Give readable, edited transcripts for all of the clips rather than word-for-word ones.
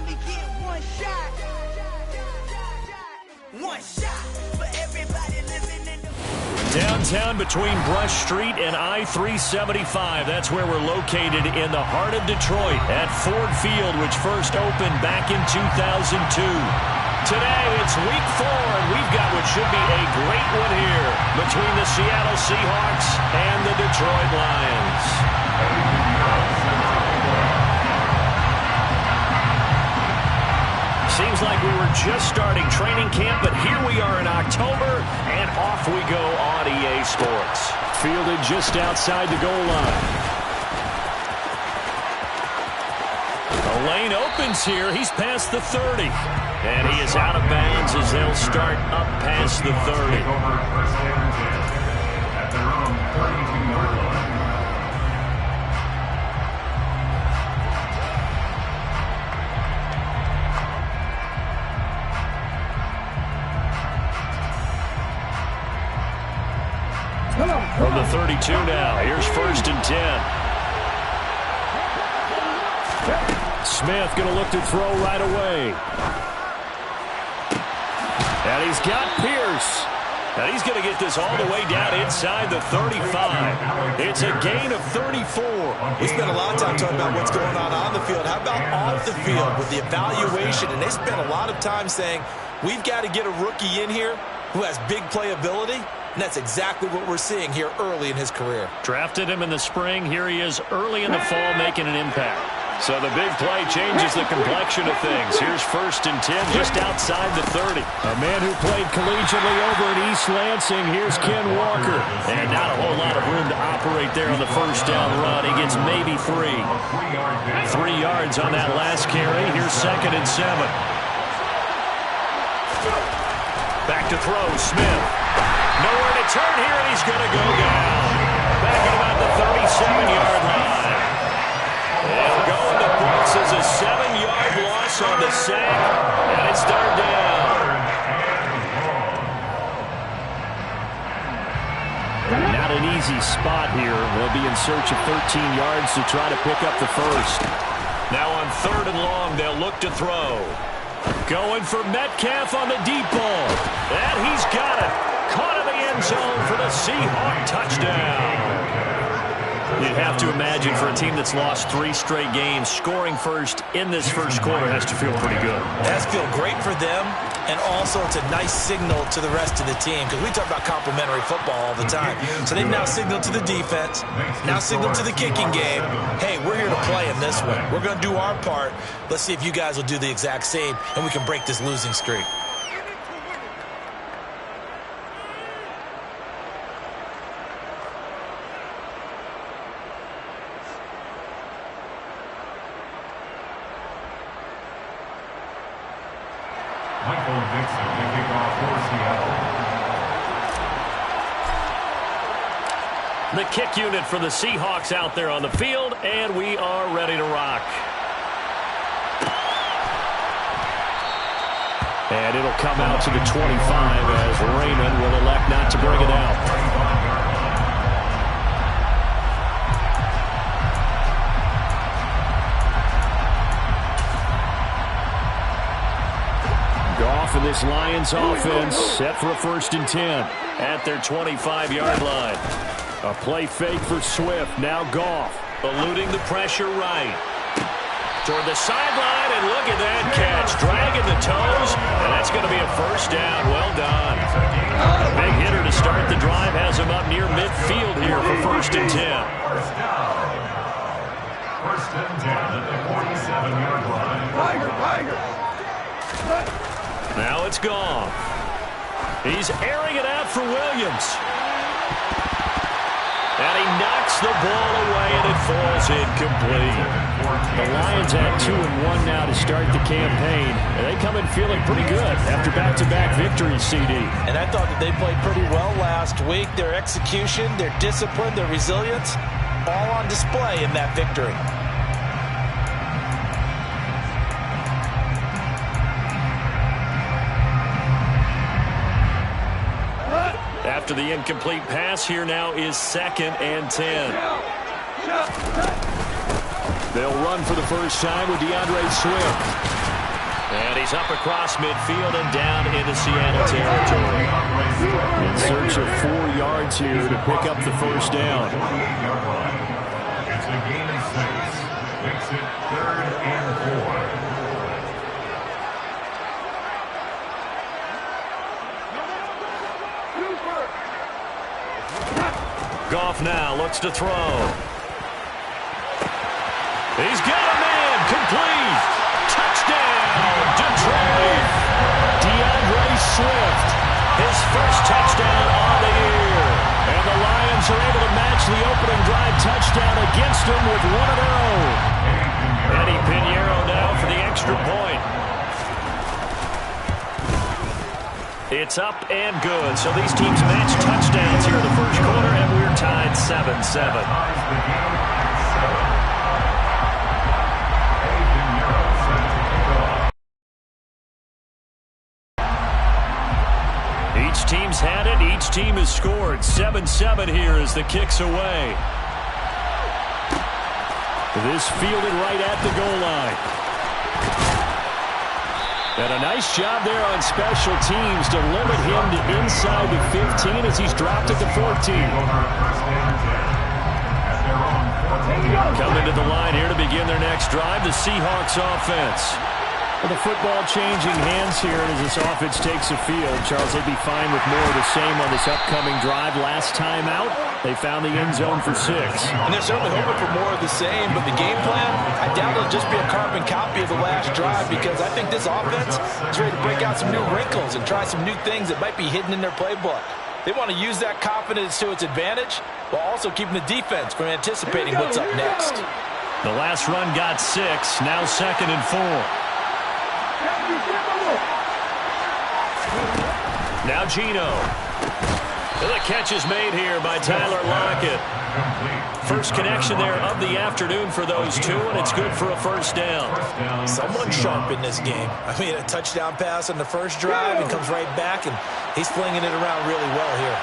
only get one shot. One shot for everybody living in the... Downtown between Brush Street and I-375. That's where we're located in the heart of Detroit at Ford Field, which first opened back in 2002. Today, it's week 4, and we've got what should be a great one here between the Seattle Seahawks and the Detroit Lions. Seems like we were just starting training camp, but here we are in October, and off we go on EA Sports. Fielded just outside the goal line. The lane opens here. He's past the 30. And he is out of bounds as they'll start up past the 30. From the 32 now, here's 1st and 10. Smith going to look to throw right away. And he's got Pierce. And he's going to get this all the way down inside the 35. It's a gain of 34. We spent a lot of time talking about what's going on the field. How about off the field with the evaluation? And they spent a lot of time saying, we've got to get a rookie in here who has big playability. And that's exactly what we're seeing here early in his career. Drafted him in the spring. Here he is early in the fall making an impact. So the big play changes the complexion of things. Here's 1st and 10 just outside the 30. A man who played collegiately over at East Lansing. Here's Ken Walker. And not a whole lot of room to operate there on the first down run. He gets maybe 3. 3 yards on that last carry. Here's 2nd and 7. Back to throw, Smith. Nowhere to turn here, and he's going to go down. Back at about the 37-yard line. They'll go in the books as a 7-yard loss on the sack, and it's third down. Not an easy spot here. They'll be in search of 13 yards to try to pick up the first. Now on 3rd and long, they'll look to throw. Going for Metcalf on the deep ball. And he's got it. Caught in the end zone for the Seahawk touchdown. You'd have to imagine for a team that's lost 3 straight games, scoring first in this first quarter has to feel pretty good. It has to feel great for them, and also it's a nice signal to the rest of the team, because we talk about complementary football all the time. So they've now signaled to the defense, now signaled to the kicking game, hey, we're here to play in this one. We're going to do our part. Let's see if you guys will do the exact same, and we can break this losing streak. The kick unit for the Seahawks out there on the field, and we are ready to rock. And it'll come out to the 25 as Raymond will elect not to bring it out. Goff and this Lions offense set for a 1st and 10 at their 25-yard line. A play fake for Swift. Now Goff eluding the pressure right. Toward the sideline, and look at that catch. Dragging the toes, and that's going to be a first down. Well done. A big hitter to start the drive has him up near midfield here for 1st and 10. 1st and 10 at the 47-yard line. Now it's Goff. He's airing it out for Williams. And he knocks the ball away, and it falls incomplete. The Lions have 2-1 now to start the campaign. And they come in feeling pretty good after back-to-back victories, CD. And I thought that they played pretty well last week. Their execution, their discipline, their resilience, all on display in that victory. After the incomplete pass, here now is 2nd and 10. They'll run for the first time with DeAndre Swift. And he's up across midfield and down into Seattle territory. In search of 4 yards here to pick up the first down. It's a gain of 6. Makes it 3rd and 4. Goff now looks to throw. He's got a man. Complete. Touchdown, Detroit. DeAndre Swift. His first touchdown on the year. And the Lions are able to match the opening drive touchdown against them with one of their own. Eddie Pinheiro now for the extra point. It's up and good. So these teams match touchdowns here in the first quarter, and we're tied 7-7. Each team's had it. Each team has scored. 7-7 here as the kick's away. This fielded right at the goal line. And a nice job there on special teams to limit him to inside the 15 as he's dropped at the 14. Coming to the line here to begin their next drive, the Seahawks offense. Well, the football changing hands here as this offense takes the field. Charles, they'd be fine with more of the same on this upcoming drive. Last time out, they found the end zone for 6. And they're certainly hoping for more of the same, but the game plan, I doubt it'll just be a carbon copy of the last drive because I think this offense is ready to break out some new wrinkles and try some new things that might be hidden in their playbook. They want to use that confidence to its advantage while also keeping the defense from anticipating what's up next. The last run got 6, now 2nd and 4. Now Geno. The catch is made here by Tyler Lockett. First connection there of the afternoon for those two, and it's good for a first down. Someone sharp in this game. I mean, a touchdown pass on the first drive and comes right back, and he's flinging it around really well here.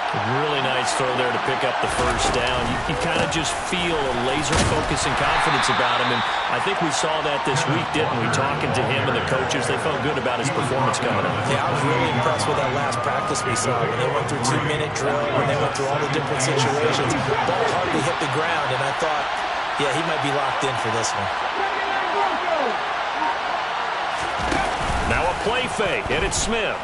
Really nice throw there to pick up the first down. You kind of just feel a laser focus and confidence about him, and I think we saw that this week, didn't we? Talking to him and the coaches, they felt good about his performance coming up. Yeah, I was really impressed with that last practice we saw when they went through 2-minute drill, when they went through all the different situations. Ball hardly hit the ground, and I thought, yeah, he might be locked in for this one. Now a play fake, and it's Smith.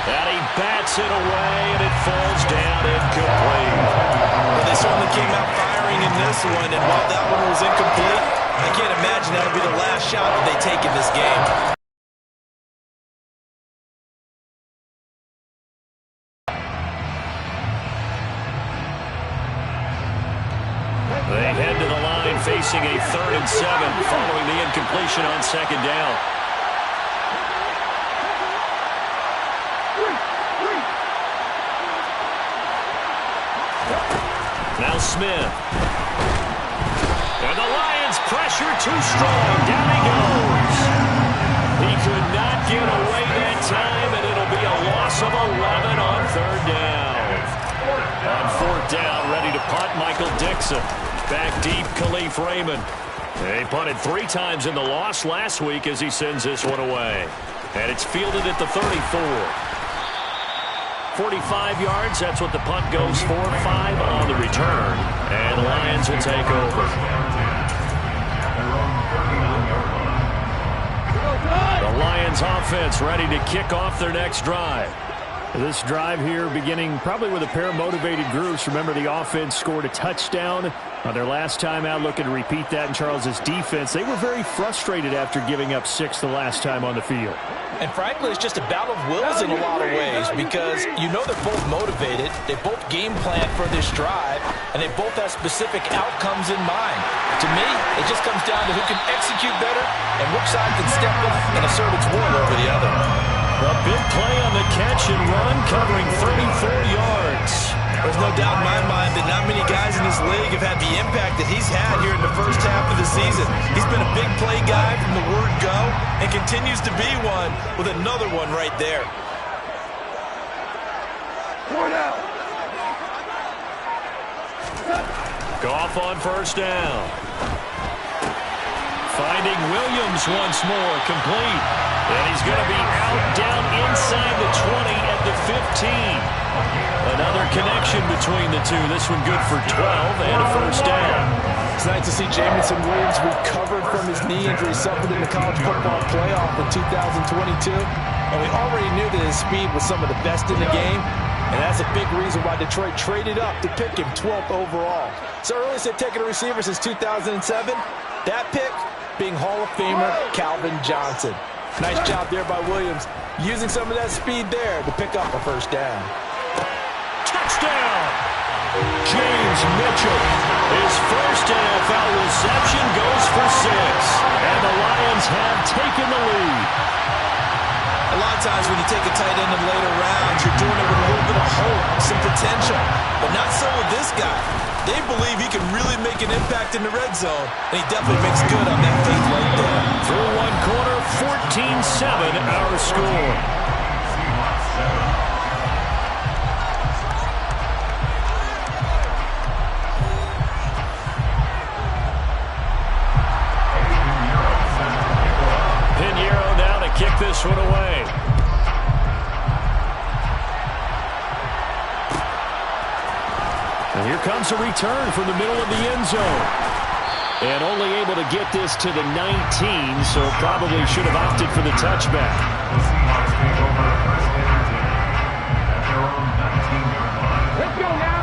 And he bats it away, and it falls down incomplete. Well, they certainly came out firing in this one, and while that one was incomplete, I can't imagine that'll be the last shot that they take in this game. They head to the line facing a 3rd and 7 following the incompletion on 2nd down. Now Smith. And the Lions pressure too strong. Down he goes. He could not get away that time, and it'll be a loss of 11 on 3rd down. On 4th down, ready to punt, Michael Dixon. Back deep, Khalif Raymond. He punted 3 times in the loss last week as he sends this one away. And it's fielded at the 34. 45 yards, that's what the punt goes for. 5 on the return. And the Lions will take over. The Lions offense ready to kick off their next drive. This drive here beginning probably with a pair of motivated groups. Remember, the offense scored a touchdown on their last time out, looking to repeat that in Charles's defense. They were very frustrated after giving up 6 the last time on the field. And frankly, it's just a battle of wills in a lot of ways because you know they're both motivated, they both game plan for this drive, and they both have specific outcomes in mind. To me, it just comes down to who can execute better and which side can step up and assert its will over the other. A big play on the catch and run, covering 34 yards. There's no doubt in my mind that not many guys in this league have had the impact that he's had here in the first half of the season. He's been a big play guy from the word go and continues to be one with another one right there. Goff on 1st down. Finding Finding Williams once more, complete. And he's going to be out down inside the 20 at the 15. Another connection between the two. This one good for 12 and a first down. It's nice to see Jamison Williams recovered from his knee injury suffered in the college football playoff in 2022. And we already knew that his speed was some of the best in the game. And that's a big reason why Detroit traded up to pick him 12th overall. So earliest they've taken a receiver since 2007. That pick being Hall of Famer Calvin Johnson. Nice job there by Williams, using some of that speed there to pick up a first down. Touchdown! James Mitchell. His first NFL reception goes for 6. And the Lions have taken the lead. A lot of times when you take a tight end in later rounds, you're doing it with a little bit of hope, some potential. But not so with this guy. They believe he can really make an impact in the red zone, and he definitely makes good on that faith right there. Through one quarter, 14-7 our score. Pinheiro now to kick this one away. And here comes a return from the middle of the end zone. And only able to get this to the 19, so probably should have opted for the touchback.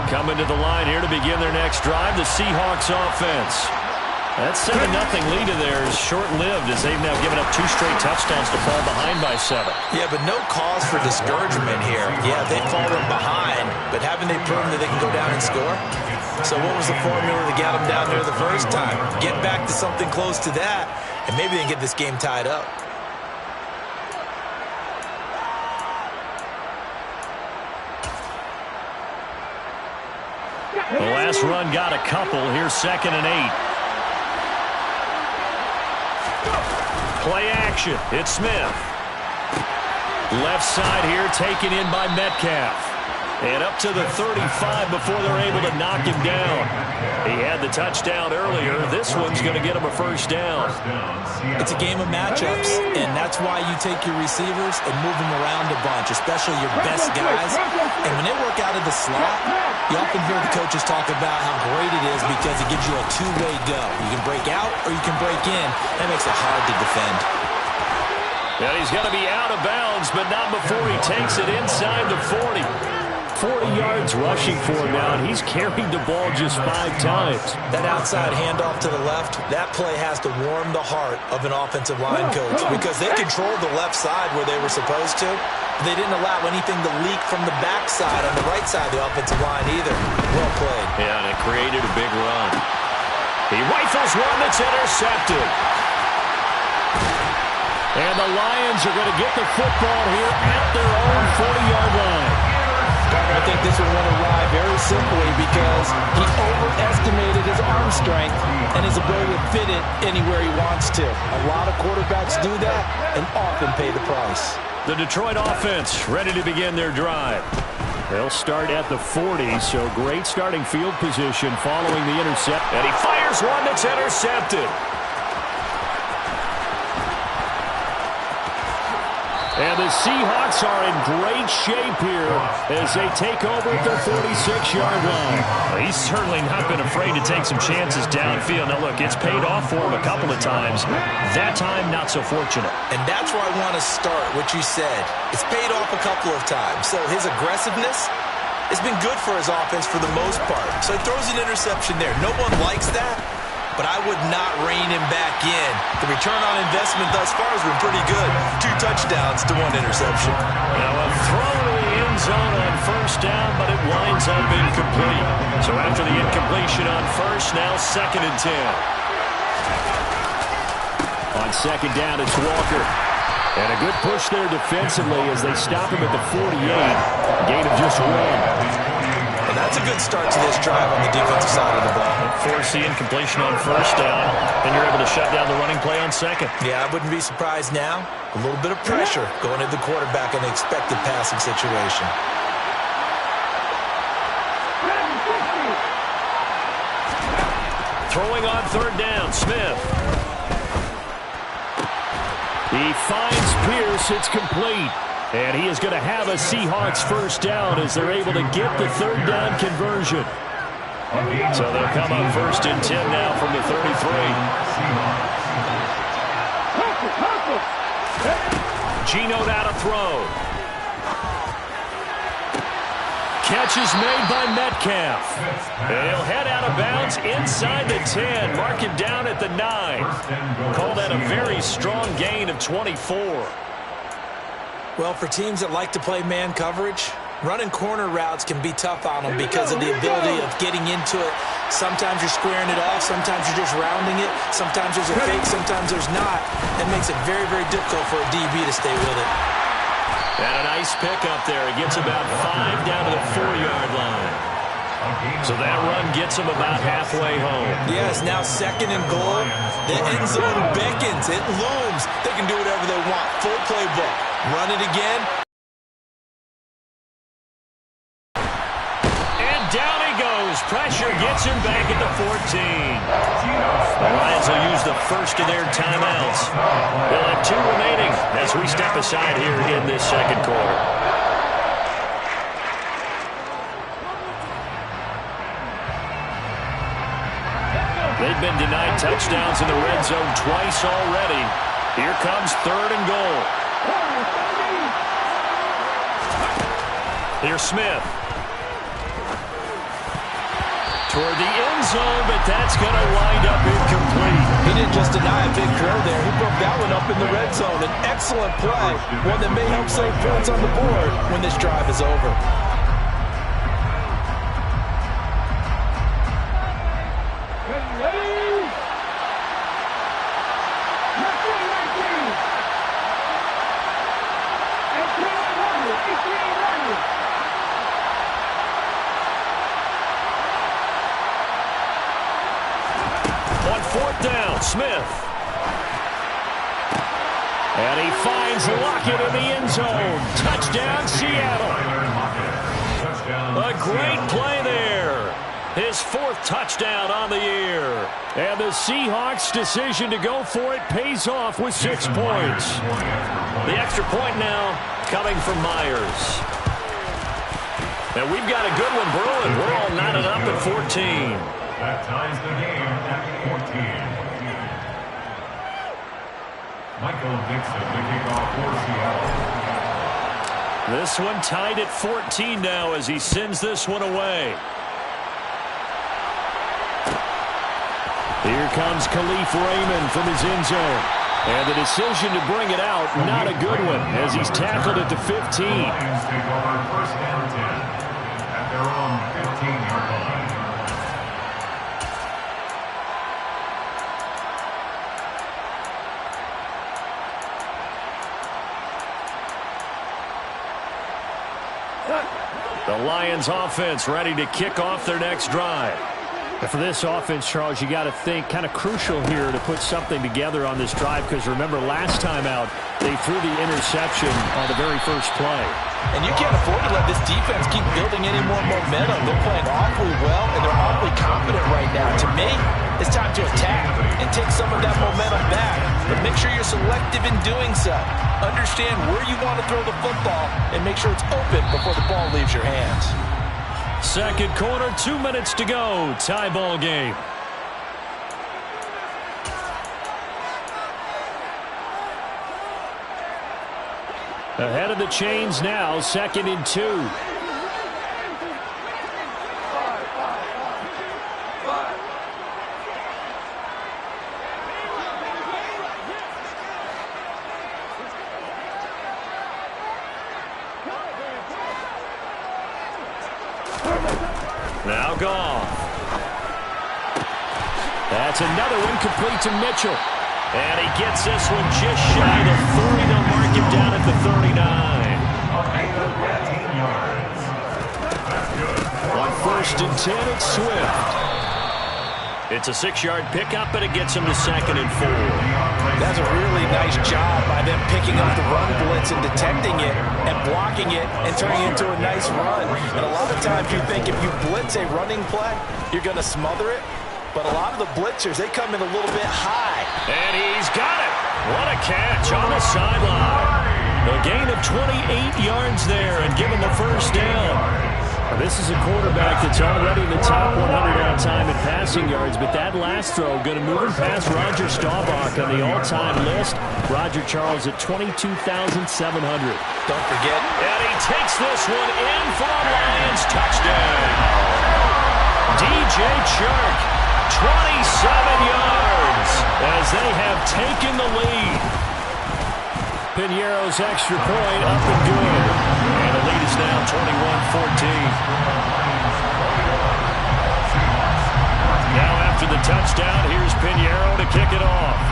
Coming to the line here to begin their next drive, the Seahawks offense. That 7-0 lead of theirs short-lived as they've now given up 2 straight touchdowns to fall behind by 7. Yeah, but no cause for discouragement here. Yeah, they've fallen behind, but haven't they proven that they can go down and score? So what was the formula to get them down there the first time? Get back to something close to that, and maybe they can get this game tied up. The last run got a couple. Here's 2nd and 8. Play action. It's Smith. Left side here taken in by Metcalf. And up to the 35 before they're able to knock him down. He had the touchdown earlier. This one's going to get him a first down. It's a game of matchups, and that's why you take your receivers and move them around a bunch, especially your best guys. And when they work out of the slot, you often hear the coaches talk about how great it is because it gives you a two-way go. You can break out or you can break in. That makes it hard to defend. And he's going to be out of bounds, but not before he takes it inside the 40. 40 yards rushing for him now, and he's carried the ball just 5 times. That outside handoff to the left, that play has to warm the heart of an offensive line coach because they controlled the left side where they were supposed to. They didn't allow anything to leak from the backside on the right side of the offensive line either. Well played. Yeah, and it created a big run. He rifles one that's intercepted. And the Lions are going to get the football here at their own 40-yard line. I think this one went awry very simply because he overestimated his arm strength and his ability to fit it anywhere he wants to. A lot of quarterbacks do that and often pay the price. The Detroit offense ready to begin their drive. They'll start at the 40, so great starting field position following the intercept. And he fires one that's intercepted. And the Seahawks are in great shape here as they take over at their 46-yard line. Well, he's certainly not been afraid to take some chances downfield. Now, look, it's paid off for him a couple of times. That time, not so fortunate. And that's where I want to start, what you said. It's paid off a couple of times. So his aggressiveness has been good for his offense for the most part. So he throws an interception there. No one likes that. But I would not rein him back in. The return on investment thus far has been pretty good. 2 touchdowns to 1 interception. Now a throw to the end zone on first down, but it winds up incomplete. So after the incompletion on first, now 2nd and 10. On 2nd down, it's Walker. And a good push there defensively as they stop him at the 48. Gain of just 1. And that's a good start to this drive on the defensive side of the ball. Force the incompletion on first down, and you're able to shut down the running play on 2nd. Yeah, I wouldn't be surprised now. A little bit of pressure going into the quarterback in an expected passing situation. Throwing on 3rd down, Smith. He finds Pierce. It's complete. And he is going to have a Seahawks first down as they're able to get the third down conversion. So they'll come up 1st and 10 now from the 33. Geno now to throw. Catch is made by Metcalf. And he'll head out of bounds inside the 10. Mark him down at the 9. Call that a very strong gain of 24. Well, for teams that like to play man coverage, running corner routes can be tough on them because of the ability of getting into it. Sometimes you're squaring it off. Sometimes you're just rounding it. Sometimes there's a fake. Sometimes there's not. It makes it very, very difficult for a DB to stay with it. And a nice pickup there. It gets about 5 down to the 4-yard line. So that run gets him about halfway home. Yes, now 2nd and goal. The end zone beckons. It looms. They can do whatever they want. Full playbook. Run it again. And down he goes. Pressure gets him back at the 14. The Lions will use the first of their timeouts. They'll have 2 remaining as we step aside here in this second quarter. They've been denied touchdowns in the red zone twice already. Here comes 3rd and goal. Here's Smith. Toward the end zone, but that's going to wind up incomplete. He didn't just deny a big throw there. He broke that one up in the red zone. An excellent play. One that may help save points on the board when this drive is over. Smith. And he finds Lockett in the end zone. Touchdown, Seattle. A great play there. His 4th touchdown on the year. And the Seahawks' decision to go for it pays off with 6 points. The extra point now coming from Myers. And we've got a good one brewing. We're all knotted up at 14. That ties the game at 14. Michael Dixon, the kickoff for Seattle. This one tied at 14 now as he sends this one away. Here comes Khalif Raymond from his end zone. And the decision to bring it out, not a good one, as he's tackled at the 15. The Lions take over 1st and 10 at their own 15-yard line. The Lions offense ready to kick off their next drive. And for this offense, Charles, you got to think kind of crucial here to put something together on this drive, because remember last time out they threw the interception on the very first play. And you can't afford to let this defense keep building any more momentum. They're playing awfully well, and they're awfully confident right now. To me, it's time to attack and take some of that momentum back. But make sure you're selective in doing so. Understand where you want to throw the football and make sure it's open before the ball leaves your hands. Second quarter, 2 minutes to go. Tie ball game. Ahead of the chains now, 2nd and 2. Now Goff. That's another one complete to Mitchell. And he gets this one just shy of the 30. They'll mark him down at the 39. On 1st and 10, it's Swift. It's a 6-yard pickup, and it gets him to 2nd and 4. That's a really nice job by them picking up the run blitz and detecting it and blocking it and turning it into a nice run. And a lot of times you think if you blitz a running play, you're going to smother it. But a lot of the blitzers, they come in a little bit high. And he's got it. What a catch on the sideline. A gain of 28 yards there and given the first down. This is a quarterback that's already in the top 100 all time in passing yards, but that last throw going to move him past Roger Staubach on the all-time list. Roger Charles at 22,700. Don't forget. And he takes this one in for a Lions touchdown. DJ Chark, 27 yards as they have taken the lead. Piñeiro's extra point up and good. And the lead is now 21-14. Now after the touchdown, here's Piñeiro to kick it off.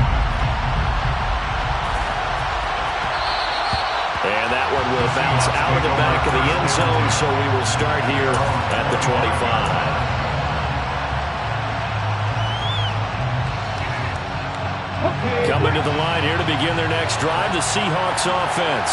And that one will bounce out of the back of the end zone, so we will start here at the 25. Coming to the line here to begin their next drive, the Seahawks offense.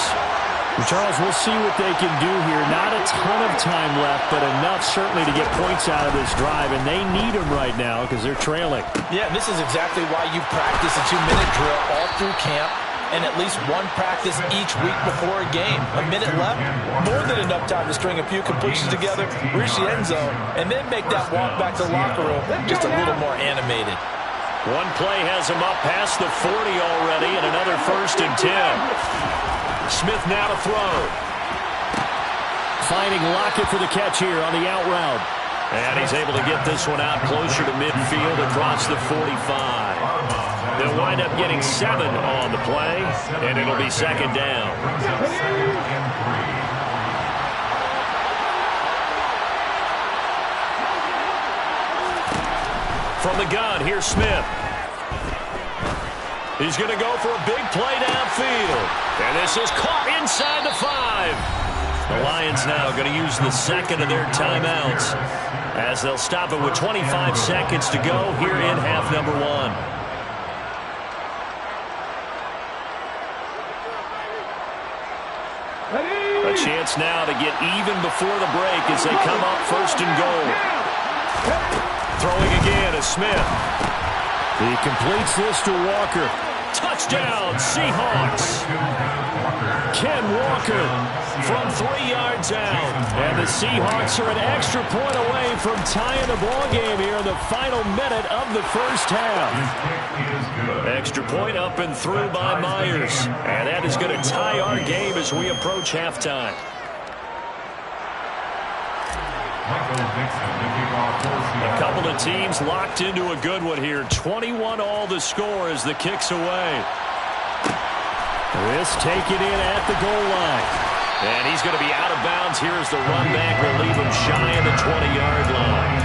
Charles, we'll see what they can do here. Not a ton of time left, but enough certainly to get points out of this drive, and they need them right now because they're trailing. Yeah, this is exactly why you practice a 2-minute drill all through camp and at least one practice each week before a game. A minute left, more than enough time to string a few completions together, reach the end zone, and then make that walk back to the locker room just a little more animated. One play has him up past the 40 already, and another 1st and 10. Smith now to throw. Finding Lockett for the catch here on the out route. And he's able to get this one out closer to midfield across the 45. They'll wind up getting 7 on the play, and it'll be 2nd down. From the gun, here's Smith. He's going to go for a big play downfield. And this is caught inside the 5. The Lions now going to use the 2nd of their timeouts as they'll stop it with 25 seconds to go here in half number 1. A chance now to get even before the break as they come up 1st and goal. Throwing again is Smith. He completes this to Walker. Touchdown, Seahawks. Ken Walker from 3 yards out. And the Seahawks are an extra point away from tying the ball game here in the final minute of the first half. Extra point up and through by Myers. And that is going to tie our game as we approach halftime. A couple of teams locked into a good one here. 21 all the score as the kick's away. This taken in at the goal line. And he's going to be out of bounds here as the run back will leave him shy of the 20-yard line.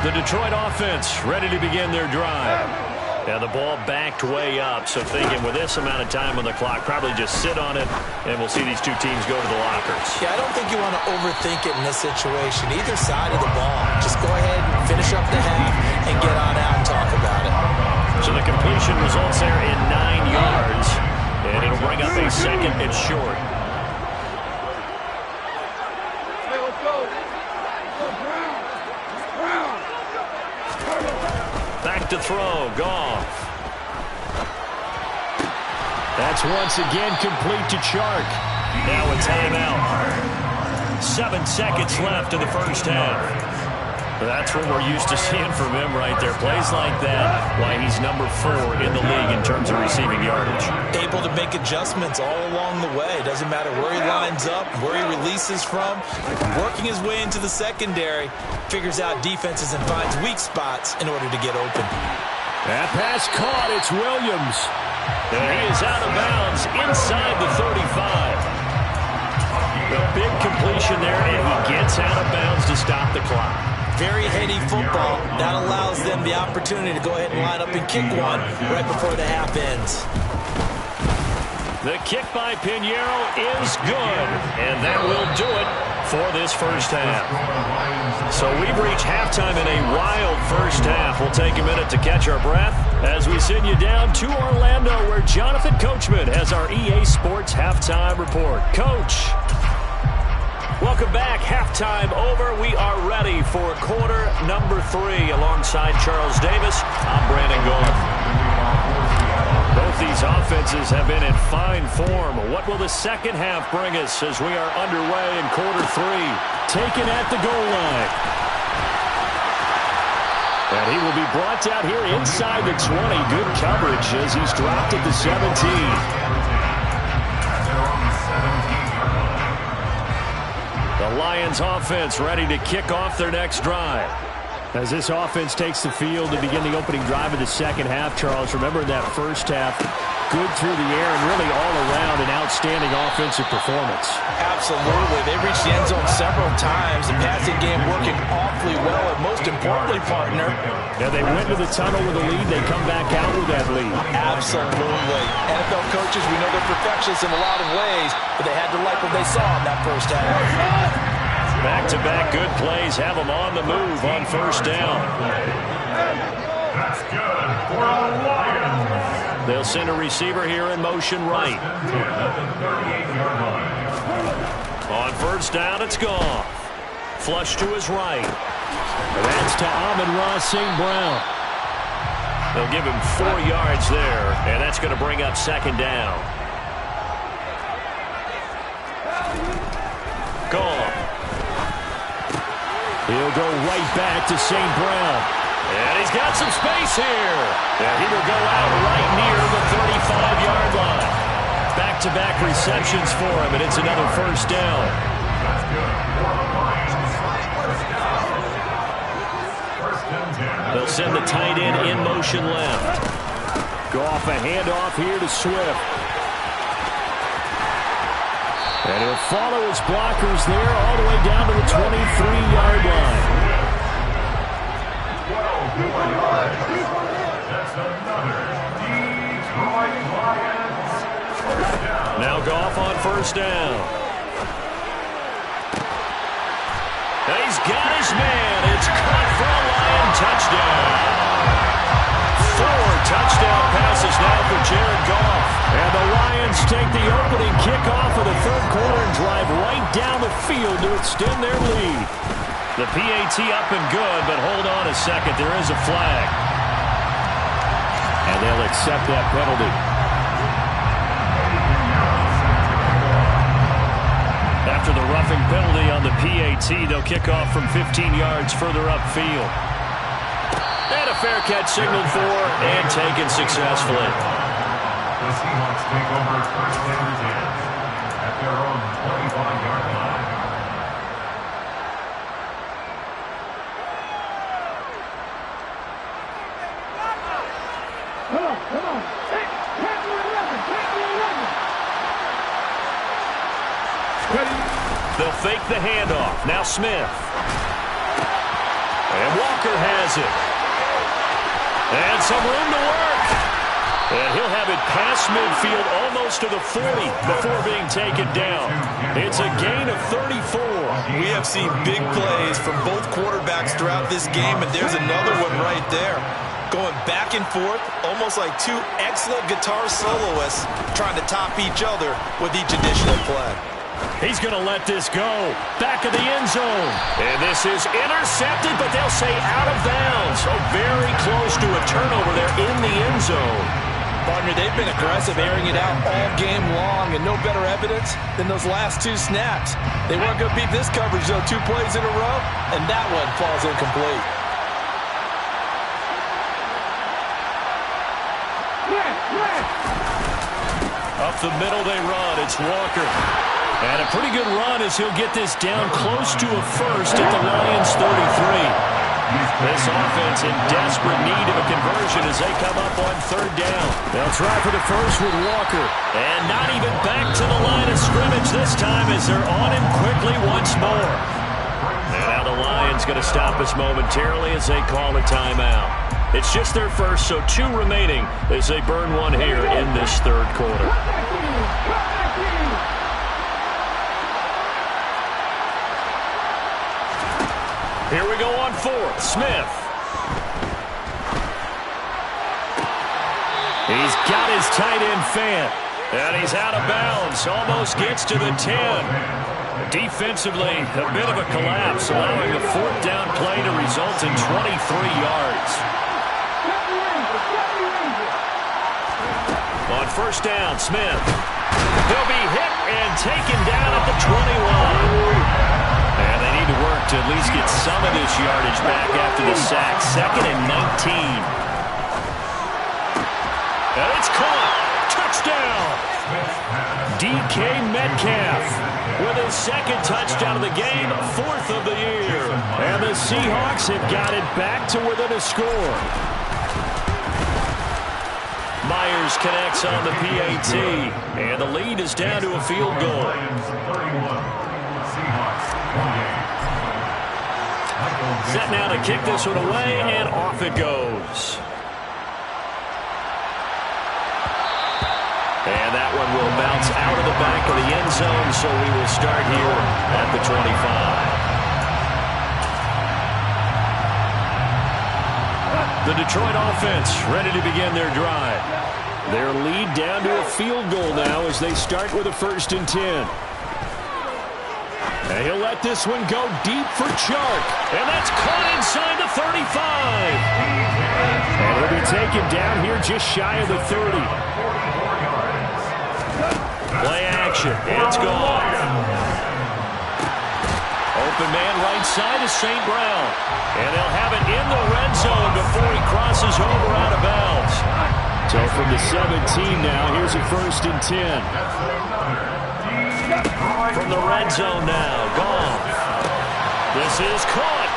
The Detroit offense ready to begin their drive. Now the ball backed way up, so thinking with this amount of time on the clock, probably just sit on it, and we'll see these two teams go to the lockers. Yeah, I don't think you want to overthink it in this situation. Either side of the ball. Just go ahead and finish up the half and get on out and talk about it. So the completion results there in 9 yards, and it'll bring up a 2nd and short. Back to throw, Goff. That's once again complete to Chark. Now a timeout. 7 seconds left in the first half. That's what we're used to seeing from him right there. Plays like that, why he's number 4 in the league in terms of receiving yardage. Able to make adjustments all along the way. Doesn't matter where he lines up, where he releases from. Working his way into the secondary. Figures out defenses and finds weak spots in order to get open. That pass caught. It's Williams. And he is out of bounds inside the 35. A big completion there, and he gets out of bounds to stop the clock. Very heady football. That allows them the opportunity to go ahead and line up and kick one right before the half ends. The kick by Piñeiro is good, and that will do it for this first half. So we've reached halftime in a wild first half. We'll take a minute to catch our breath as we send you down to Orlando, where Jonathan Coachman has our EA Sports Halftime Report. Coach, welcome Welcome back. Halftime over. We are ready for quarter number 3. Alongside Charles Davis, I'm Brandon Gold. Both these offenses have been in fine form. What will the second half bring us as we are underway in quarter 3? Taken at the goal line. And he will be brought down here inside the 20. Good coverage as he's dropped at the 17. The Lions offense ready to kick off their next drive. As this offense takes the field to begin the opening drive of the second half, Charles, remember that first half, good through the air and really all around an outstanding offensive performance. Absolutely. They reached the end zone several times. The passing game working awfully well, and most importantly, partner, Yeah, they went to the tunnel with a lead. They come back out with that lead. absolutely. NFL coaches, we know they're perfectionists in a lot of ways, but they had to like what they saw in that first half. Back-to-back good plays have them on the move on first down. That's good for the Lions. They'll send a receiver here in motion right. At the 38-yard line. On first down, it's gone. Flush to his right. And that's to Amon-Ra St. Brown. They'll give him 4 yards there, and that's going to bring up second down. Gone. He'll go right back to St. Brown. And he's got some space here. And he will go out right near the 35-yard line. Back-to-back receptions for him, and it's another first down. That's good for the Lions. First and 10. They'll send the tight end in motion left. Go off a handoff here to Swift. And he'll follow his blockers there all the way down to the 23-yard line. 12 yards. That's another Detroit Lions. First down. Now Goff on first down. And he's got his man. It's caught for a Lion touchdown. 4 touchdown passes now for Jared Goff. And the Lions take the opening kickoff of the third quarter and drive right down the field to extend their lead. The PAT up and good, but hold on a second. There is a flag. And they'll accept that penalty. After the roughing penalty on the PAT, they'll kick off from 15 yards further upfield. And a fair catch signaled for and taken successfully. The Seahawks take over first and 10 at their own 25-yard line. Come on. Can't do 11. They'll fake the handoff. Now Smith. And Walker has it. And some room to work. And he'll have it past midfield almost to the 40 before being taken down. It's a gain of 34. We have seen big plays from both quarterbacks throughout this game, and there's another one right there. Going back and forth, almost like two excellent guitar soloists trying to top each other with each additional play. He's going to let this go. Back of the end zone. And this is intercepted, but they'll say out of bounds. So very close to a turnover there in the end zone. Partner, they've been aggressive, airing it out all game long, and no better evidence than those last 2 snaps. They weren't going to beat this coverage, though, 2 plays in a row, and that one falls incomplete. Up the middle they run. It's Walker. And a pretty good run as he'll get this down close to a first at the Lions 33. This offense in desperate need of a conversion as they come up on third down. They'll try for the first with Walker. And not even back to the line of scrimmage this time as they're on him quickly once more. And now the Lions going to stop us momentarily as they call a timeout. It's just their first, so 2 remaining as they burn one here in this third quarter. Here we go on fourth. Smith. He's got his tight end fan. And he's out of bounds. Almost gets to the 10. Defensively, a bit of a collapse, allowing a fourth down play to result in 23 yards. On first down, Smith. He'll be hit and taken down at the 21. And they need to work to at least get some of this yardage back after the sack. 2nd and 19. And it's caught. Touchdown. DK Metcalf with his 2nd touchdown of the game, 4th of the year. And the Seahawks have got it back to within a score. Myers connects on the PAT, and the lead is down to a field goal. Set now to kick this one away, and off it goes. And that one will bounce out of the back of the end zone, so we will start here at the 25. The Detroit offense ready to begin their drive. Their lead down to a field goal now as they start with a 1st and 10. And he'll let this one go deep for Chark. And that's caught inside the 35. And he'll be taken down here just shy of the 30. Play action. It's gone. Open man right side is St. Brown. And they'll have it in the red zone before he crosses over out of bounds. So from the 17 now, here's a 1st and 10. From the red zone now, Goff. This is caught.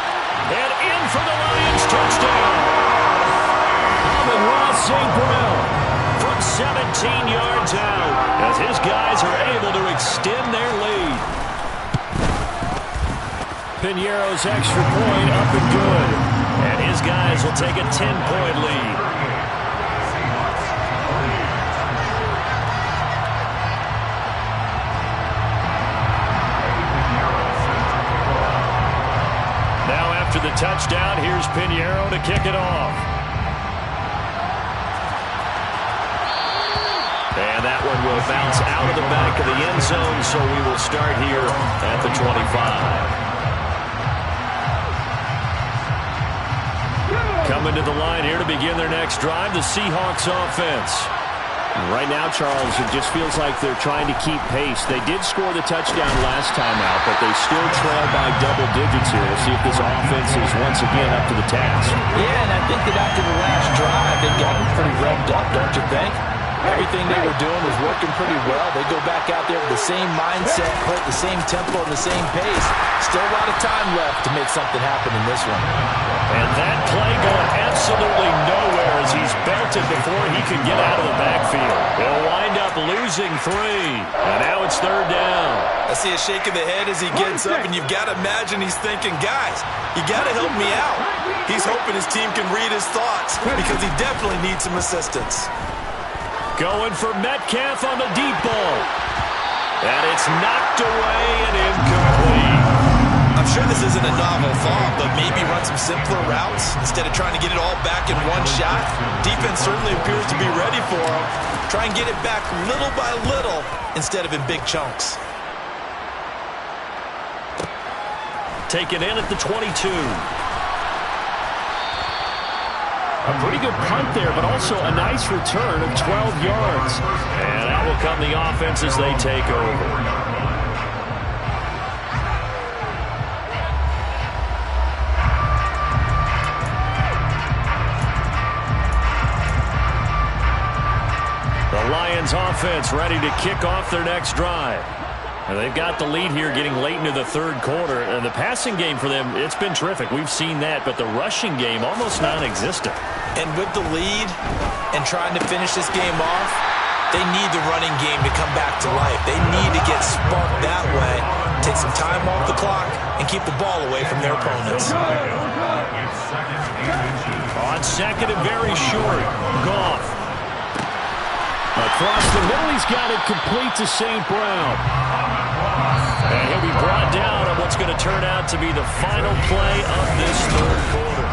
And in for the Lions touchdown. Amon-Ra St. Brown from 17 yards out as his guys are able to extend their lead. Piñeiro's extra point up and good. And his guys will take a 10-point lead. Now after the touchdown, here's Piñeiro to kick it off. And that one will bounce out of the back of the end zone, so we will start here at the 25. Coming to the line here to begin their next drive, the Seahawks offense. Right now, Charles, it just feels like they're trying to keep pace. They did score the touchdown last time out, but they still trail by double digits here. We'll see if this offense is once again up to the task. Yeah, and I think that after the last drive, they've gotten pretty revved up, don't you think? Everything they were doing was working pretty well. They go back out there with the same mindset, play at the same tempo and the same pace. Still a lot of time left to make something happen in this one. And that play going absolutely nowhere as he's belted before he can get out of the backfield. They'll wind up losing 3. And now it's 3rd down. I see a shake of the head as he gets up, and you've got to imagine he's thinking, guys, you got to help me out. He's hoping his team can read his thoughts because he definitely needs some assistance. Going for Metcalf on the deep ball. And it's knocked away and incomplete. I'm sure this isn't a novel thought, but maybe run some simpler routes instead of trying to get it all back in one shot. Defense certainly appears to be ready for him. Try and get it back little by little instead of in big chunks. Taken in at the 22. A pretty good punt there, but also a nice return of 12 yards. And out will come the offense as they take over. The Lions offense ready to kick off their next drive. And they've got the lead here getting late into the 3rd quarter. And the passing game for them, it's been terrific. We've seen that, but the rushing game almost non-existent. And with the lead and trying to finish this game off, they need the running game to come back to life. They need to get sparked that way, take some time off the clock, and keep the ball away from their opponents. On 2nd and very short, Goff. Across the middle, he's got it complete to St. Brown. And he'll be brought down on what's going to turn out to be the final play of this 3rd quarter.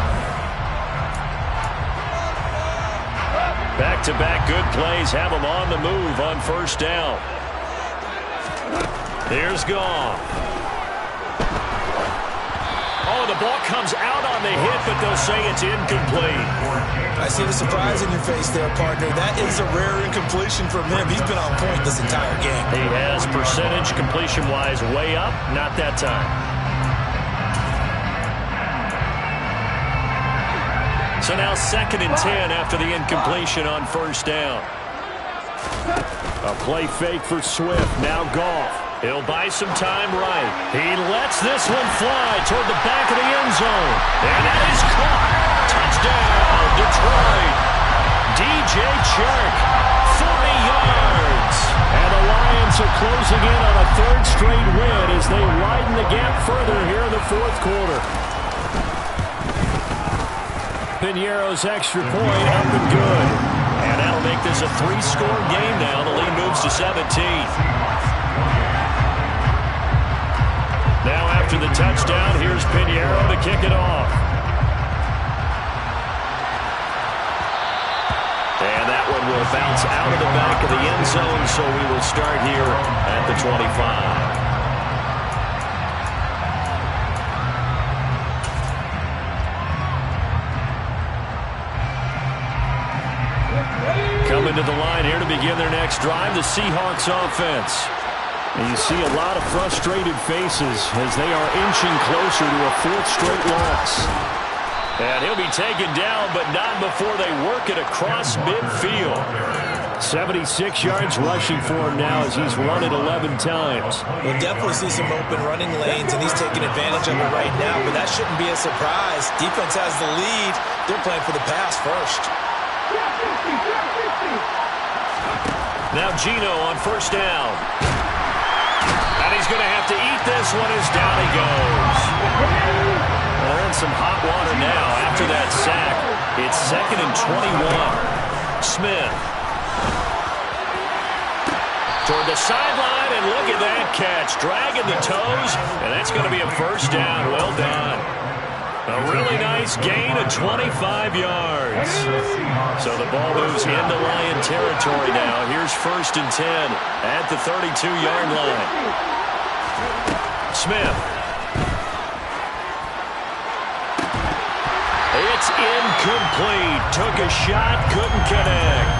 Back-to-back good plays have them on the move on 1st down. Here's Goff. Oh, the ball comes out on the hit, but they'll say it's incomplete. I see the surprise in your face there, partner. That is a rare incompletion from him. He's been on point this entire game. He has percentage completion-wise way up, not that time. So now 2nd and 10 after the incompletion on 1st down. A play fake for Swift. Now Goff. He'll buy some time right. He lets this one fly toward the back of the end zone. And that is caught. Touchdown, Detroit. DJ Chark, 40 yards. And the Lions are closing in on a 3rd straight win as they widen the gap further here in the 4th quarter. Piñeiro's extra point up and good. And that'll make this a 3-score game now. The lead moves to 17. Now after the touchdown, here's Piñeiro to kick it off. And that one will bounce out of the back of the end zone, so we will start here at the 25. Coming to the line here to begin their next drive, the Seahawks offense. And you see a lot of frustrated faces as they are inching closer to a 4th straight loss. And he'll be taken down, but not before they work it across midfield. 76 yards rushing for him now as he's run it 11 times. We'll definitely see some open running lanes, and he's taking advantage of it right now, but that shouldn't be a surprise. Defense has the lead. They're playing for the pass first. Now Geno on 1st down. And he's going to have to eat this one as down he goes. They're in some hot water now after that sack. It's 2nd and 21. Smith. Toward the sideline, and look at that catch. Dragging the toes, and that's going to be a 1st down. Well done. A really nice gain of 25 yards. So the ball moves into Lion territory now. Here's 1st and 10 at the 32-yard line. Smith. It's incomplete. Took a shot, couldn't connect.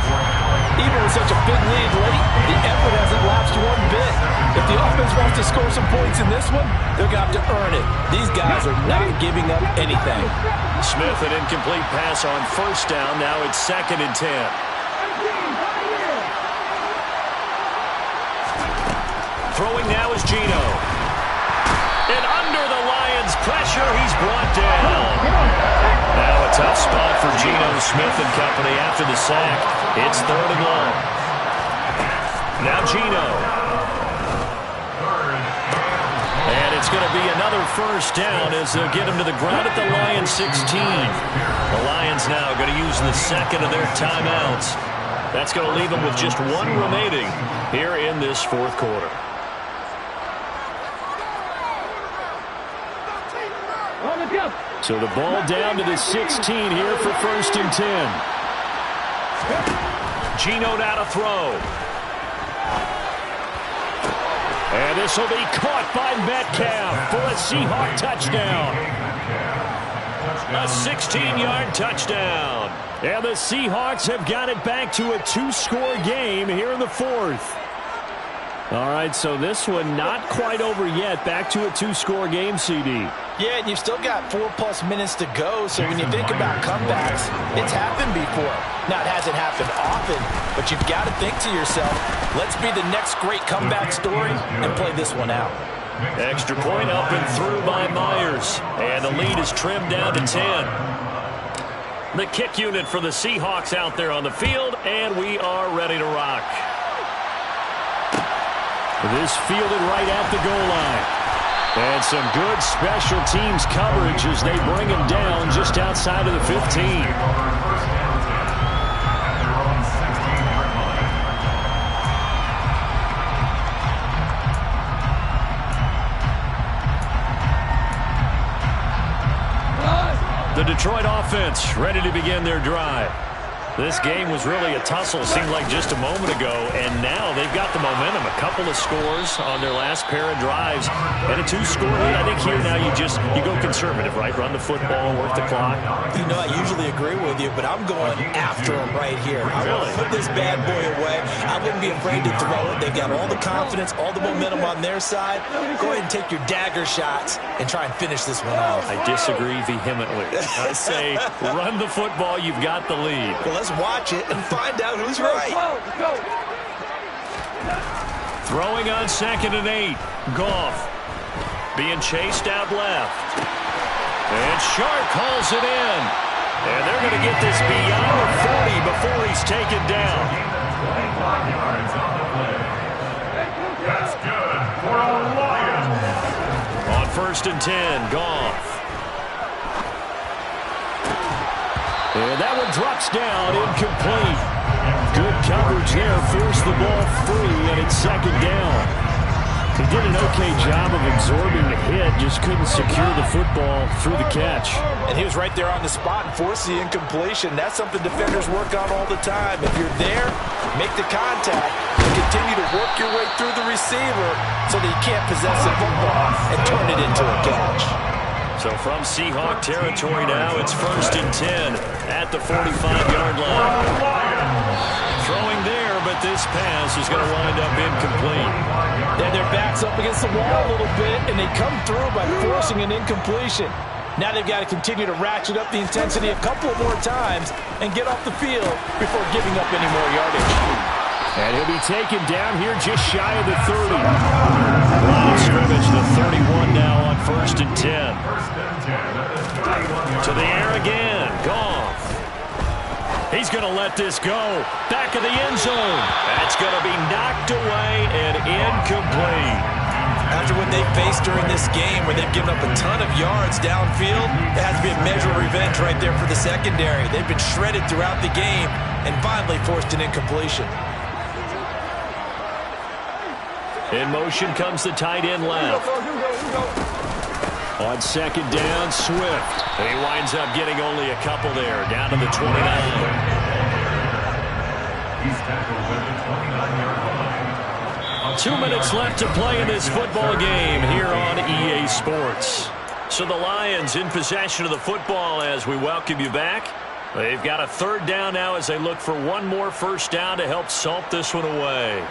Even with such a big lead late, the effort hasn't lapsed one bit. If the offense wants to score some points in this one, they're going to have to earn it. These guys are not giving up anything. Smith, an incomplete pass on 1st down. Now it's 2nd and 10. Throwing now is Geno. And under the Lions' pressure, he's brought down. Now a tough spot for Geno Smith and company after the sack. It's 3rd and long. Now Geno. And it's going to be another 1st down as they'll get him to the ground at the Lions 16. The Lions now going to use the 2nd of their timeouts. That's going to leave them with just 1 remaining here in this 4th quarter. So the ball down to the 16 here for 1st and 10. Geno now to throw. And this will be caught by Metcalf for a Seahawk touchdown. A 16-yard touchdown. And the Seahawks have got it back to a 2-score game here in the 4th. All right, so this one not quite over yet. Back to a 2-score game, CD. Yeah, and you've still got 4+ minutes to go, so when you think about comebacks, it's happened before. Now, it hasn't happened often, but you've got to think to yourself, let's be the next great comeback story and play this one out. Extra point up and through by Myers, and the lead is trimmed down to 10. The kick unit for the Seahawks out there on the field, and we are ready to rock. This fielded right at the goal line. And some good special teams coverage as they bring him down just outside of the 15. The Detroit offense ready to begin their drive. This game was really a tussle, seemed like just a moment ago, and now they've got the momentum. A couple of scores on their last pair of drives, and a 2-score lead. I think here now you go conservative, right? Run the football, work the clock. You know, I usually agree with you, but I'm going after them right here. I want to put this bad boy away. I wouldn't be afraid to throw it. They've got all the confidence, all the momentum on their side. Go ahead and take your dagger shots and try and finish this one off. I disagree vehemently. I say run the football. You've got the lead. Well, let's watch it and find out who's right. Go. Throwing on 2nd and 8. Goff being chased out left. And Sharp calls it in. And they're going to get this beyond the 40 before he's taken down. 25 yards on the play. That's good for a Lion. On 1st and 10, Goff. And that one drops down, incomplete. Good coverage there, forced the ball free, and it's 2nd down. He did an okay job of absorbing the hit, just couldn't secure the football through the catch. And he was right there on the spot and forced the incompletion. That's something defenders work on all the time. If you're there, make the contact and continue to work your way through the receiver so that you can't possess the football and turn it into a catch. So from Seahawk territory now, it's 1st and 10 at the 45-yard line. Throwing there, but this pass is going to wind up incomplete. Then their backs up against the wall a little bit, and they come through by forcing an incompletion. Now they've got to continue to ratchet up the intensity a couple of more times and get off the field before giving up any more yardage. And he'll be taken down here just shy of the 30. Line of scrimmage, the 31 now on 1st and 10. To the air again. Goff. He's going to let this go. Back of the end zone. That's going to be knocked away and incomplete. After what they faced during this game where they've given up a ton of yards downfield, it has to be a measure of revenge right there for the secondary. They've been shredded throughout the game and finally forced an incompletion. In motion comes the tight end left. On 2nd down, Swift. He winds up getting only a couple there, down to the 29. He's tackled at the 29-yard line. 2 minutes left to play in this football game here on EA Sports. So the Lions in possession of the football as we welcome you back. They've got a 3rd down now as they look for one more 1st down to help salt this one away.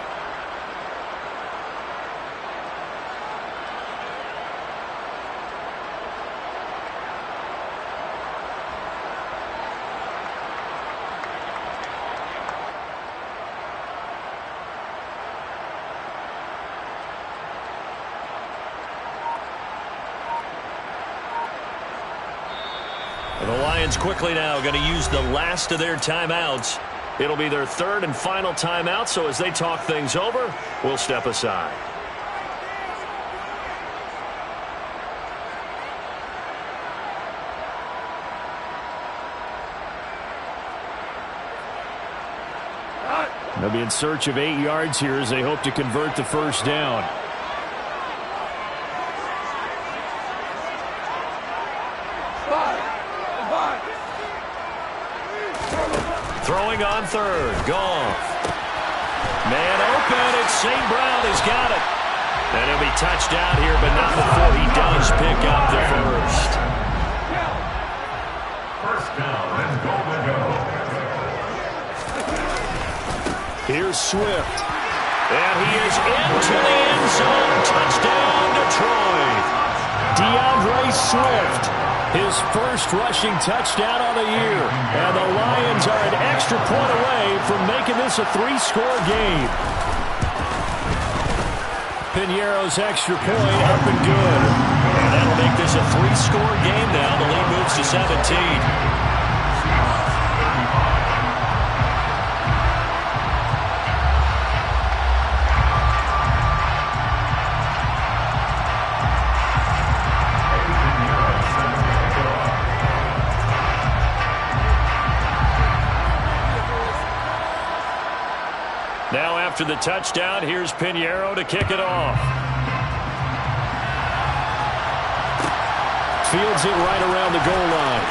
The Lions quickly now going to use the last of their timeouts. It'll be their 3rd and final timeout, so as they talk things over, we'll step aside. They'll be in search of 8 yards here as they hope to convert the 1st down. Throwing on 3rd, Goff. Man open, it's St. Brown has got it. And he'll be touched out here, but not before he does pick up the 1st. 1st down and goal to go. Here's Swift. And he is into the end zone. Touchdown, Detroit. DeAndre Swift. His 1st rushing touchdown on the year. And the Lions are an extra point away from making this a 3-score game. Piñeiro's extra point up and good. And that'll make this a 3-score game now. The lead moves to 17. Now after the touchdown, here's Piñeiro to kick it off. Fields it right around the goal line.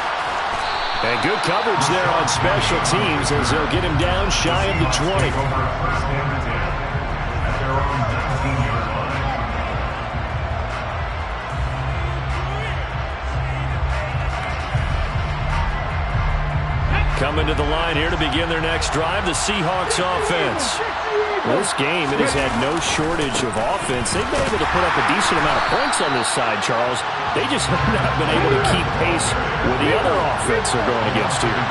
And good coverage there on special teams as they'll get him down shy of the 20. Coming to the line here to begin their next drive, the Seahawks offense. This game, it has had no shortage of offense. They've been able to put up a decent amount of points on this side, Charles. They just have not been able to keep pace with the other offense they're going against here.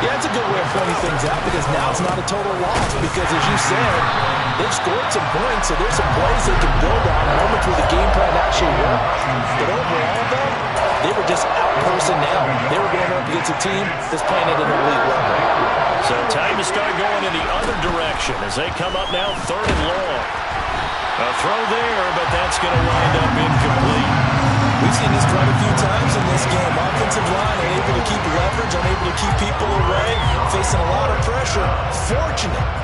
Yeah, it's a good way of pointing things out because now it's not a total loss because, as you said, they've scored some points, so there's some plays they can build on, moments where the game plan actually worked. But overall, though, they were just out-personnel. They were going up against a team that's playing at an elite level. So time to start going in the other direction as they come up now 3rd and long. A throw there, but that's going to wind up incomplete. We've seen this quite a few times in this game. Offensive line unable to keep leverage, unable to keep people away, facing a lot of pressure.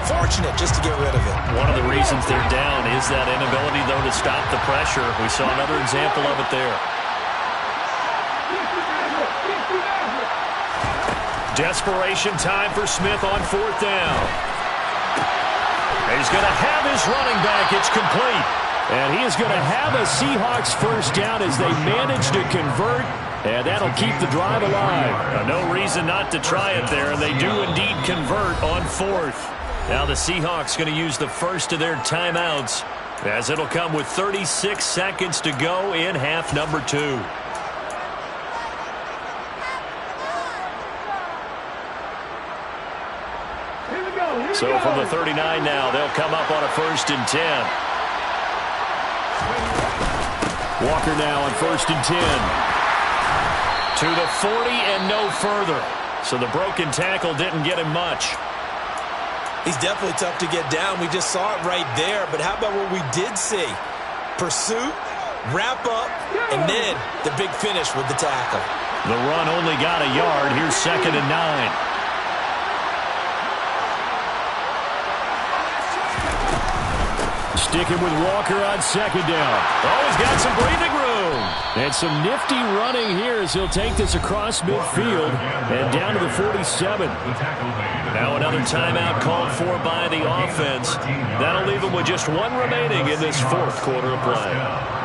Fortunate just to get rid of it. One of the reasons they're down is that inability, though, to stop the pressure. We saw another example of it there. Desperation time for Smith on 4th down. He's going to have his running back. It's complete. And he is going to have a Seahawks first down as they manage to convert. And that'll keep the drive alive. No reason not to try it there. And they do indeed convert on 4th. Now the Seahawks going to use the first of their timeouts as it'll come with 36 seconds to go in half number 2. So from the 39 now, they'll come up on a 1st and 10. Walker now on 1st and 10. To the 40 and no further. So the broken tackle didn't get him much. He's definitely tough to get down. We just saw it right there. But how about what we did see? Pursuit, wrap up, and then the big finish with the tackle. The run only got a yard. Here's 2nd and 9. Sticking with Walker on 2nd down. Oh, he's got some breathing room. And some nifty running here as he'll take this across midfield and down to the 47. Now another timeout called for by the offense. That'll leave him with just 1 remaining in this 4th quarter of play.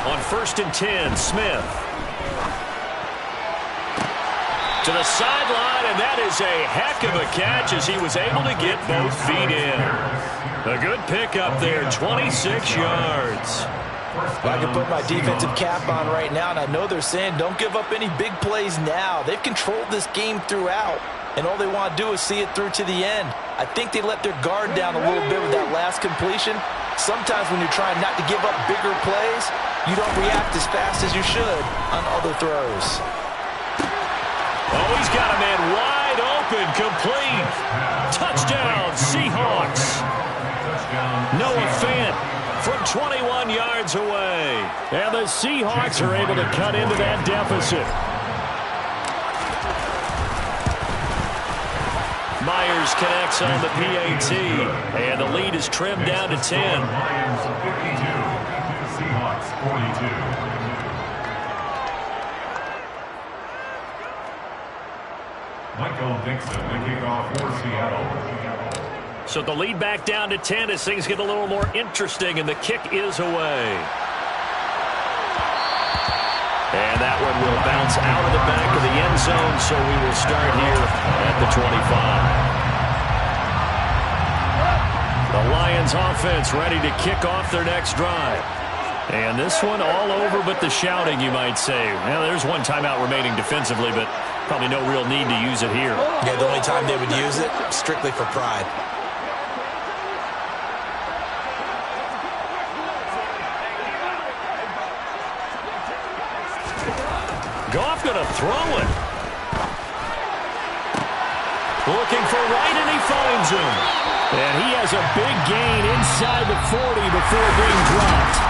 On 1st and 10, Smith. To the sideline, and that is a heck of a catch as he was able to get both feet in. A good pickup there, 26 yards. Well, I can put my defensive cap on right now, and I know they're saying don't give up any big plays now. They've controlled this game throughout, and all they want to do is see it through to the end. I think they let their guard down a little bit with that last completion. Sometimes when you're trying not to give up bigger plays, you don't react as fast as you should on other throws. Oh, he's got a man wide open, complete. Touchdown, Seahawks. Noah Fant from 21 yards away. And the Seahawks are able to cut into that deficit. Myers connects on the PAT, and the lead is trimmed down to 10. Lions 52, Seahawks 42. Michael Dixon, the kickoff for Seattle. So the lead back down to 10 as things get a little more interesting, and the kick is away. And that one will bounce out of the back of the end zone, so we will start here at the 25. The Lions offense ready to kick off their next drive. And this one all over but the shouting, you might say. Well, there's one timeout remaining defensively, but probably no real need to use it here. Yeah, the only time they would use it, strictly for pride. Goff going to throw it. Looking for Wright, and he finds him. And he has a big gain inside the 40 before being dropped.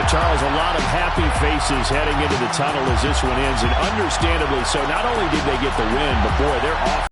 Charles, a lot of happy faces heading into the tunnel as this one ends, and understandably so. Not only did they get the win, but boy, they're off.